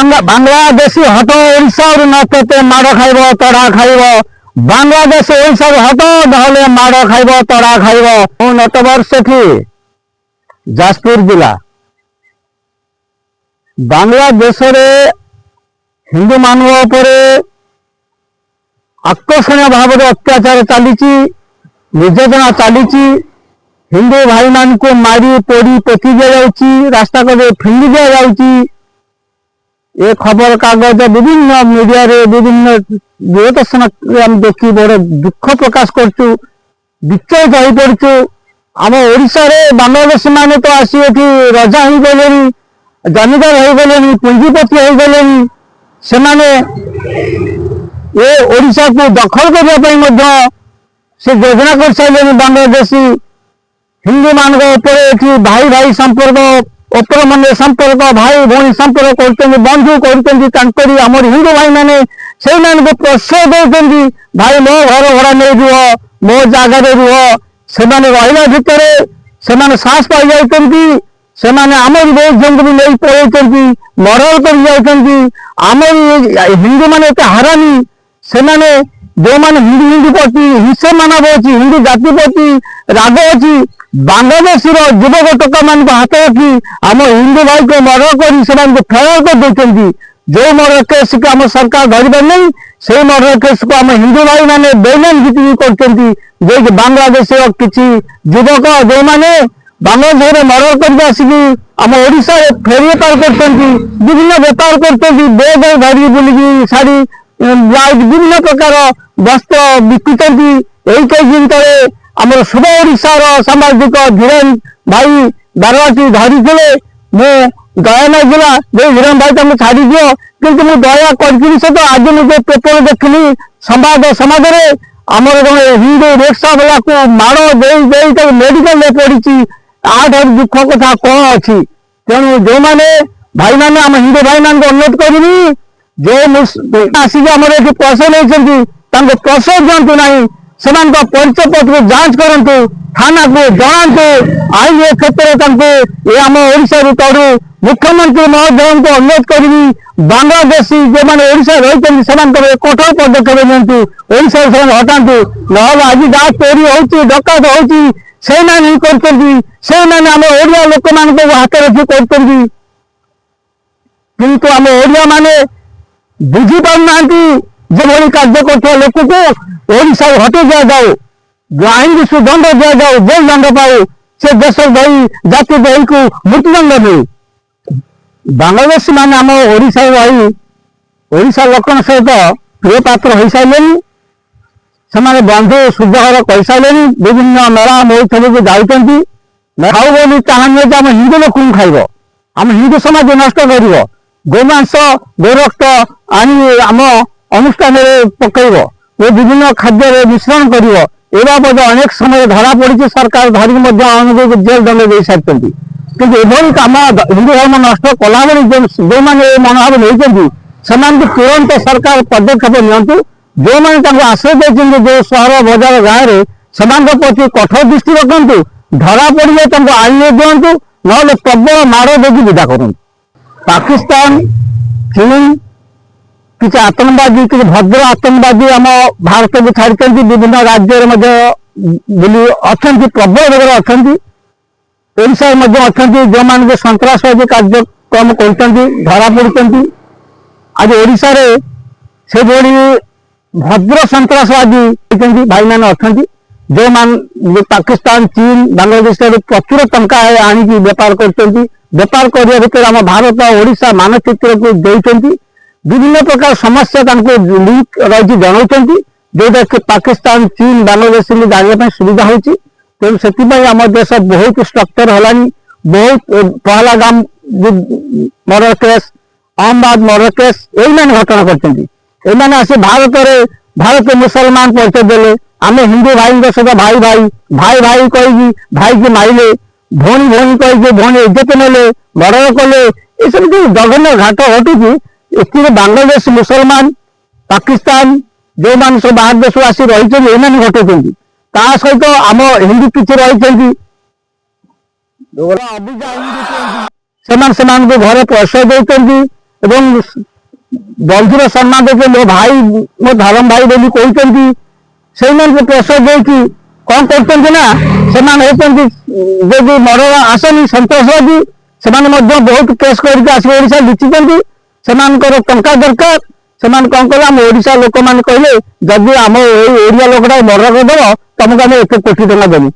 बांग्लादेशी हटो ओडिशा नते माड़ खाइब तड़ा खाइब बांग्लादेश ओडिशा हटो ना माड़ खाइब तड़ा खाइब नटवर सेठी जाजपुर जिला बांग्लादेश हिंदू मान आकर्षणीय भाव में अत्याचार चली निर्यातना चली हिंदू भाई मान को मारी पोड़ी पोती दि जाऊँगी रास्ता कड़े फिंगी दि जाऊँगी ये खबर कागज विभिन्न मीडिया रे विभिन्न दूरदर्शन देखी बड़े दुख प्रकाश करचु विचलित हो पड़चु आम ओडिशा रे बांग्लादेश माने तो आसी एठी रजा हो गले जमीदार हो गले पुंजीपति हो गले से माने ये ओडिशा को दखल करने से योजना कर सारे बांग्लादेशी हिंदू मान भाई भाई संपर्क ओपर मन संपर्क भाई भाई संपर्क कर बंधु कर हिंदू भाई मैंने से प्रश्रय दे भाई मो घर भड़ा नहीं रुह मो जगार रुह से रहा भितर से साहस पाई जाती से आमर बहुत जन भी नहीं पलि मर्डर कर जाती आमर हिंदू मैंने हारानी से जो मैंने हिंदू हिंदू प्रति हिंसा मानव अच्छी हिंदू जाति प्रति राग अच्छी बांग्लादेश युवक टोका मान हाथ रखी आम हिंदू भाई को मर्डर कर फेरार कर देते जो मर्डर केस को आम सरकार धरबार नहीं से मर्डर केस को आम हिंदू भाई मैंने बेनाम जीत कर बांग्लादेश किसी युवक जो मैंने बांग्लादेश मर्डर कर आसिक आम ओडिशा फेरी बेपार कर विभिन्न बेपार कर बेग धरिकी बुलिकी शाढ़ी विभिन्न प्रकार वस्त्र बिकुंट यही कई दिन तले आमर शुभ ओडिशार सामाजिक धीरेन भाई बारवाटी धरी मु दया नागिला धीरेन भाई तुम छाड़ी दियो किंतु मु दया कर आज मुझे पेपर देखली संवाद समाज में आमर जड़े हिंदू रिक्शा वाला को माड़ दे मेडिकल पड़ी आठ दुख कथा कौन अच्छी तेणु जो मैंने भाई मैंने आम हिंदू भाई मान अनुरोध करी जो आसिक आम ये पैसा नहीं पैसा दिंतु ना से परिचय पत्र जांच करूँ थाना को जनातु आईन ए क्षेत्र में आम ओडिशा तड़ू मुख्यमंत्री महोदय को अनुरोध करी बांग्लादेशी जो मैंने ओडिशा रही से कठोर पदक्षेप नियंतु ओडिशा से हटातु ना आज जहाँ चोरी हो डकायत हो से आम ओडिया लोक मान हाथ रखी कर आम ओडिया माने बुझी पाना जो भाई कार्य कर लोक को ओडिशा हटे दि जाऊ आईन की सुदंड दि जाऊ जेल दंड पाऊ से देश दही जाति दही को मृत्युदंड मिलू बांग्लादेश मान आम ओडिशा रही ओडिशा लोक सहित प्रिय पात्र हो सारे से बंधु सुझर कर सारे विभिन्न मेला महोत्सव को जाऊँगी खाऊ बोली चाहनी आम हिंदू लोक खाइब आम हिंदू समाज नष्ट कर गोमांस गोरक्त आनी आम अनुष्ठान पकड़ वो विभिन्न खाद्य मिश्रण कर बाबद अनेक समय धरा पड़ी सरकार धरिक जेल दंड दे सारी कि एभली कम हिंदू धर्म नष्ट कला जो मैंने मनोभाव नहीं तुरंत सरकार पदक्षेप नियंतु जो मैंने आश्रय देते जो सहर बजार गाँव में से प्रति कठोर दृष्टि रखु धरा पड़े आईन दिंतु ना प्रबल माड़ देकी विदा करूँ पाकिस्तान चीन किसी आतंकवादी किसी भद्र आतंकवादी आम भारत को छाड़ी विभिन्न राज्य बुली अच्छा प्रबल भाव अच्छा अच्छा जो मैंने सन्तासवादी कार्यक्रम करा पड़ती आज ओडिशा रे से भली भद्र सन्तासवादी भाई मैंने अच्छा जो मान पाकिस्तान चीन बांग्लादेश प्रचुर टंका आणिकी बेपार कर बेपार करने भितर आम भारत ओडिशा मानचित्र को देते विभिन्न प्रकार समस्या लिंक रही जनाऊँ जोटा कि पाकिस्तान चीन बांग्लादेश जानने सुविधा होती तेणु से आम देश बहुत स्ट्रक्चर है बहुत Pahalgam murder case Ahmedabad murder case यही मैंने घटना करते आसी भारत मुसलमान परिचय देले आम हिंदू भाई सहित भाई भाई भाई भाई कही भाई की मारे भौणी भौणी कही भौणी इज्जत नेले मर्डर कले ये सब जो जघन्य घाट घटुची ए बांग्लादेश मुसलमान पाकिस्तान जो मान सब बाहर देश आसी रही घटुच्च सहित आम हिंदू किसी रही घर प्रश्रय देते ଏବଂ ବନ୍ଧୁର ସମ୍ମାନ ଦେଇ ମୋ ଭାଇ ମୋ ଧରମ ଭାଇ ବୋଲି କହୁଛନ୍ତି ସେଇମାନଙ୍କୁ ପ୍ରେସର ଦେଇକି କଣ କରୁଛନ୍ତି ନା ସେମାନେ ହେଉଛନ୍ତି ଯଦି ମର୍ଡର ଆସେନି ସନ୍ତାସବାଦୀ ସେମାନେ ମଧ୍ୟ ବହୁତ କେସ୍ କରିକି ଆସିକି ଓଡ଼ିଶା ଲୁଚିଛନ୍ତି ସେମାନଙ୍କର ଟଙ୍କା ଦରକାର ସେମାନେ କଣ କଲେ ଆମ ଓଡ଼ିଶା ଲୋକମାନେ କହିଲେ ଯଦି ଆମ ଏଇ ଓଡ଼ିଆ ଲୋକଟା ମର୍ଡର କରିଦେବ ତମକୁ ଆମେ 1 କୋଟି ଟଙ୍କା ଦେବୁ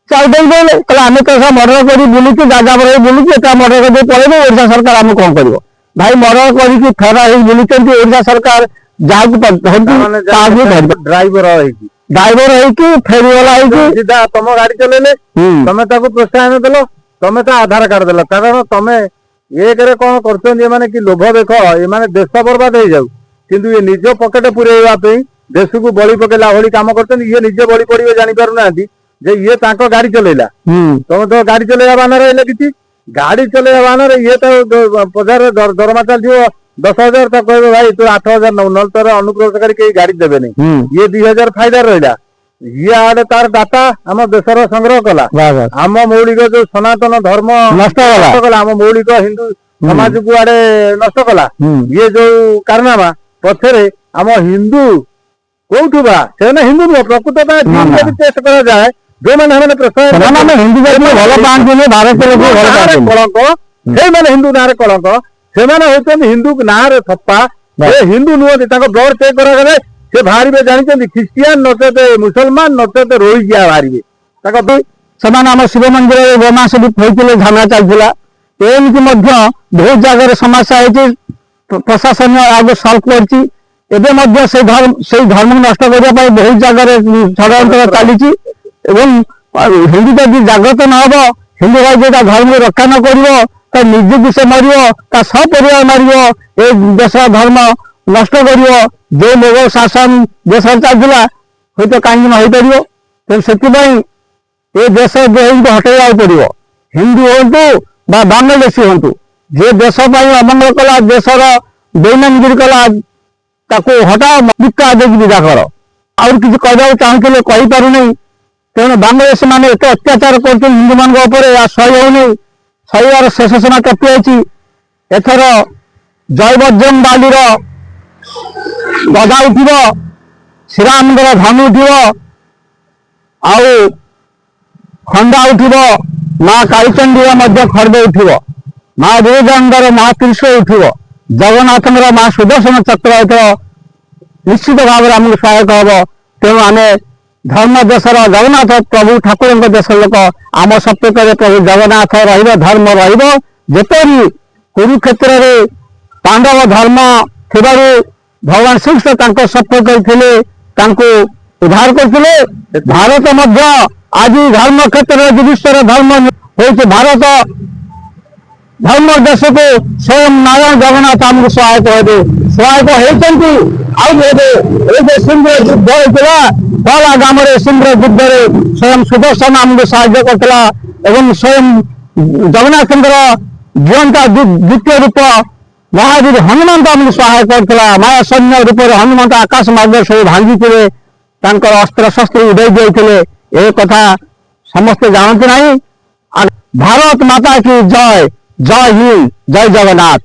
ଚାଉ ଦେଇଦେଲେ କହିଲେ ଆମେ ତ ମର୍ଡର କରି ବୁଲୁଛୁ ଯାଯାବର ହେଇ ବୁଲୁଛୁ ଏଟା ମର୍ଡର କରିଦେଇ ପଳେଇବେ ଓଡ଼ିଶା ସରକାର ଆମେ କଣ କରିବ ଭାଇ ମର୍ଡର କରିକି ଫେରା ହେଇ ବୁଲୁଛନ୍ତି ଓଡ଼ିଶା ସରକାର ଯାହାକୁ ଡ୍ରାଇଭର ହେଇକି ଫେରିଗଲା ହେଇକି ସିଧା ତମ ଗାଡି ଚଲେଇଲେ ତମେ ତାକୁ ପ୍ରୋତ୍ସାହନ ଦେଲ ତମେ ତା ଆଧାର କାର୍ଡ ଦେଲ କାରଣ ତମେ ଏକରେ କଣ କରୁଛନ୍ତି ଏମାନେ କି ଲୋଭ ଦେଖ ଏମାନେ ଦେଶ ବର୍ବାଦ ହେଇଯାଉ କିନ୍ତୁ ଇଏ ନିଜ ପକେଟ ପୁରେଇବା ପାଇଁ ଦେଶକୁ ବଳି ପକେଇଲା ଭଳି କାମ କରୁଛନ୍ତି ଇଏ ନିଜେ ବଳି ପଡିବେ ଜାଣିପାରୁନାହାନ୍ତି ଯେ ଇଏ ତାଙ୍କ ଗାଡି ଚଲେଇଲା ତମେ ତ ଗାଡି ଚଲେଇବା ବାହାନରେ ହେଲେ କିଛି ଗାଡି ଚଲେଇବା ବାହାନରେ ଇଏ ତ ବଜାରରେ ଦରମା ଚାଲିଥିବ 10,000 ତାକୁ କହିବେ ଭାଇ ତୁ 8,000 ନବୁ ନହେଲେ ତୋର ଅନୁପ୍ରବେଶକାରୀ କେହି ଗାଡି ଦେବେନି ଇଏ 2,000 ଫାଇଦା ରହିଲା ଇଏ ଆଡେ ତାର ଡାଟା ଆମ ଦେଶର ସଂଗ୍ରହ କଲା ଆମ ମୌଳିକ ଯୋଉ ସନାତନ ଧର୍ମ ନଷ୍ଟ କଲା ଆମ ମୌଳିକ ହିନ୍ଦୁ ସମାଜକୁ ଆଡେ ନଷ୍ଟ କଲା ଇଏ ଯୋଉ କାରନାମା ପଛରେ ଆମ ହିନ୍ଦୁ କୋଉଠୁ ବା ସେମାନେ ହିନ୍ଦୁ ନୁହଁ ପ୍ରକୃତ ଯଦି ଟେଷ୍ଟ କରାଯାଏ ଯୋଉମାନେ କଳଙ୍କ ସେଇମାନେ ହିନ୍ଦୁ ନାଁରେ କଳଙ୍କ ସେମାନେ ହଉଛନ୍ତି ହିନ୍ଦୁ ନାଁରେ ଥପ୍ପା ସେ ହିନ୍ଦୁ ନୁହନ୍ତି ତାଙ୍କ ବ୍ଲଡ ଚେକ୍ କରାଗଲେ ସେ ବାହାରିବେ ଜାଣିଛନ୍ତି ଖ୍ରୀଷ୍ଟିଆନ ନଚେତ ମୁସଲମାନ ନଚେତ ରୋହିଙ୍ଗିଆ ବାହାରିବେ ତାଙ୍କ ସେମାନେ ଆମ ଶିବ ମନ୍ଦିରରେ ବୋମା ସବୁ ହୋଇଥିଲେ ଝାମେଲା ଚାଲିଥିଲା ଏମିତି ମଧ୍ୟ ବହୁତ ଜାଗାରେ ସମସ୍ୟା ହେଇଛି ପ୍ରଶାସନ ଆଗ ସଲ୍ଭ କରିଛି ଏବେ ମଧ୍ୟ ସେଇ ଧର୍ମକୁ ନଷ୍ଟ କରିବା ପାଇଁ ବହୁତ ଜାଗାରେ ଷଡ଼ଯନ୍ତ୍ର ଚାଲିଛି ଏବଂ ହିନ୍ଦୁ ଯଦି ଜାଗ୍ରତ ନ ହବ ହିନ୍ଦୁ ଭାଇ ଯଦି ତା ଧର୍ମକୁ ରକ୍ଷା ନ କରିବ ତା ନିଜକୁ ସେ ମରିବ ତା ସପରିବାର ମାରିବ ଏ ଦେଶର ଧର୍ମ ନଷ୍ଟ କରିବ ଯୋଉ ମୋଗଲ ଶାସନ ଦେଶରେ ଚାଲିଥିଲା ହୁଏତ କାହିଁକି ନ ହେଇପାରିବ ତେଣୁ ସେଥିପାଇଁ ଏ ଦେଶ ହିନ୍ଦୁ ହଟେଇବାକୁ ପଡିବ ହିନ୍ଦୁ ହୁଅନ୍ତୁ ବା ବାଂଲାଦେଶୀ ହୁଅନ୍ତୁ ଯେ ଦେଶ ପାଇଁ ଅମଙ୍ଗଳ କଲା ଦେଶର ଦୈନନ୍ଦିନ କଲା ତାକୁ ହଟାଅ ବିକା ଦେଇକି ବିଦା କର ଆଉ କିଛି କହିବାକୁ ଚାହୁଁଥିଲେ କହିପାରୁନି ତେଣୁ ବାଂଲାଦେଶୀ ମାନେ ଏତେ ଅତ୍ୟାଚାର କରୁଛନ୍ତି ହିନ୍ଦୁମାନଙ୍କ ଉପରେ ସହି ହଉନି ସହିବାର ଶେଷ ସୀମା ଟପିଯାଇଛି ଏଥର ଜୟବଜରଙ୍ଗ ବାଲିର ଗଦା ଉଠିବ ଶ୍ରୀରାମଙ୍କର ଧନୁ ଉଠିବ ଆଉ ଖଣ୍ଡା ଉଠିବ ମା କାଳିଚଣ୍ଡୀର ମଧ୍ୟ ଖଡ୍ଗ ଉଠିବ ମା ବିରଜାଙ୍କର ମହାତ୍ରିଶୂଳ ଉଠିବ ଜଗନ୍ନାଥଙ୍କର ମା ସୁଦର୍ଶନ ଚକ୍ର ଏଥର ନିଶ୍ଚିତ ଭାବରେ ଆମକୁ ସହାୟକ ହବ ତେଣୁ ଆମେ ଧର୍ମ ଦେଶର ଜଗନ୍ନାଥ ପ୍ରଭୁ ଠାକୁରଙ୍କ ଦେଶର ଲୋକ ଆମ ସପକ୍ଷରେ ପ୍ରଭୁ ଜଗନ୍ନାଥ ରହିବ ଧର୍ମ ରହିବ ଯେପରି କୁରୁକ୍ଷେତ୍ରରେ ପାଣ୍ଡବ ଧର୍ମ ଥିବାରୁ ଭଗବାନ ଶ୍ରୀକୃଷ୍ଣ ତାଙ୍କ ସପକ୍ଷରେ ଥିଲେ ତାଙ୍କୁ ଉଦ୍ଧାର କରିଥିଲେ ଭାରତ ମଧ୍ୟ ଆଜି ଧର୍ମ କ୍ଷେତ୍ରରେ ବିଶ୍ୱର ଧର୍ମ ହେଉଛି ଭାରତ ଧର୍ମ ଦେଶକୁ ସ୍ୱୟଂ ନାରାୟଣ ଜଗନ୍ନାଥ ଆମକୁ ସହାୟକ ହେବେ ସହାୟକ ହେଇଛନ୍ତି ଆଉ ଏବେ ଏ ଯେ ସିଂହ ଯୁଦ୍ଧ ହେଇଥିଲା ପହଲା ଗ୍ରାମରେ ସିଂହ ଯୁଦ୍ଧରେ ସ୍ୱୟଂ ସୁଦର୍ଶନ ଆମକୁ ସାହାଯ୍ୟ କରିଥିଲା ଏବଂ ସ୍ୱୟଂ ଜଗନ୍ନାଥଙ୍କର ଜୀବନ୍ତ ଦ୍ୱିତୀୟ ରୂପ ମହାବୀର ହନୁମନ୍ତ ଆମକୁ ସହାୟ କରିଥିଲା ମାୟା ସୈନ୍ୟ ରୂପରେ ହନୁମନ୍ତ ଆକାଶ ମାର୍ଗରେ ସବୁ ଭାଙ୍ଗିଥିଲେ ତାଙ୍କର ଅସ୍ତ୍ରଶସ୍ତ୍ର ଉଡ଼େଇ ଦେଇଥିଲେ ଏ କଥା ସମସ୍ତେ ଜାଣନ୍ତି ନାହିଁ ଭାରତ ମାତା କି ଜୟ ଜୟ ହିନ୍ଦ ଜୟ ଜଗନ୍ନାଥ।